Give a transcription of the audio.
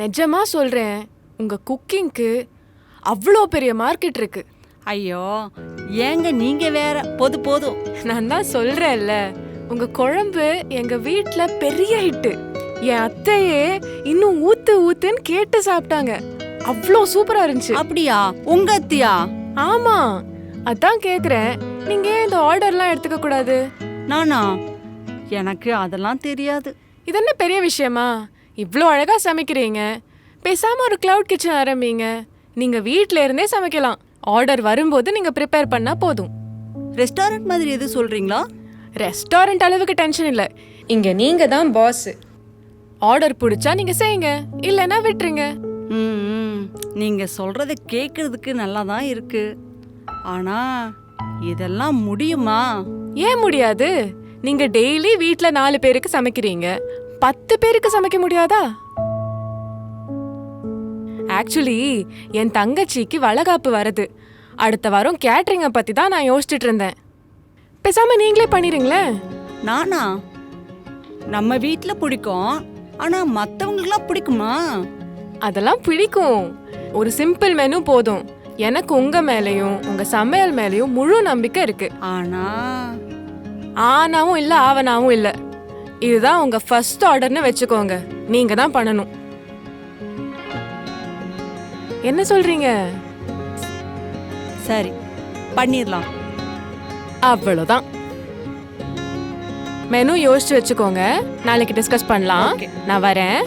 நிஜமா சொல்றேன், உங்க குக்கிங்க்கு அவ்வளோ பெரிய மார்க்கெட் இருக்கு. ஐயோ ஏங்க நீங்க வேற போதும். நான் தான் சொல்றேன்ல, உங்க குழம்பு எங்க வீட்ல பெரிய ஹிட்டு. என் அத்தையே இன்னும் ஊத்துன்னு கேட்டு சாப்பிட்டாங்க. அவ்வளோ சூப்பரா இருந்துச்சு. அப்படியா? உங்க அத்தியா? ஆமா, அதான் கேக்குறேன், நீங்க ஏன் இந்த ஆர்டர்லாம் எடுத்துக்க கூடாது? நானா? எனக்கு அதெல்லாம் தெரியாது. இது என்ன பெரிய விஷயமா? இவ்வளோ அழகா சமைக்கிறீங்க, பேசாம ஒரு கிளவுட் கிச்சன் ஆரம்பிங்க. நீங்க வீட்ல இருந்தே சமைக்கலாம். ஆர்டர் வரும்போது நீங்க ப்ரிப்பேர் பண்ணா போதும். ரெஸ்டாரண்ட் மாதிரி எது சொல்றீங்களா? ரெஸ்டாரண்ட் அளவுக்கு டென்ஷன் இல்ல, இங்க நீங்க தான் பாஸ். ஆர்டர் பிடிச்சா நீங்க செய்யுங்க, இல்லைன்னா விட்டுருங்க. நீங்க சொல்றத கேட்கறதுக்கு நல்லா தான் இருக்கு. ஆனா இதெல்லாம் முடியுமா? ஏன் முடியாது? நீங்க டெய்லி வீட்ல 4 பேருக்கு சமைக்கிறீங்க, 10 பேருக்கு சமைக்க முடியாதா? ஆக்சுவலி என் தங்கச்சிக்கு வளகாப்பு வருது. அடுத்த வாரம் கேட்டரிங்கை பத்தி தான் நான் யோசிச்சுட்டு இருந்தேன். பேசாம நீங்களே பண்ணிருங்களேன். நானா? நம்ம வீட்ல பிடிக்கும், ஆனா மத்தவங்களுக்குலாம் பிடிக்குமா? அதெல்லாம் பிடிக்கும். ஒரு சிம்பிள் மெனு போதும். எனக்கு உங்க மேலையும் உங்க சமையல் மேலையும் முழு நம்பிக்கை இருக்கு. ஆனாவும் இல்ல ஆவனாவும் இல்ல. இதுதான் உங்க ஃபர்ஸ்ட் ஆர்டர்னு வச்சுக்கோங்க. நீங்க தான் பண்ணணும். என்ன சொல்றீங்க? சரி, பண்ணிரலாம். அவ்வளவுதான். மெனு யோசிச்சு வச்சுக்கோங்க, நாளைக்கு டிஸ்கஸ் பண்ணலாம். நான் வரேன்.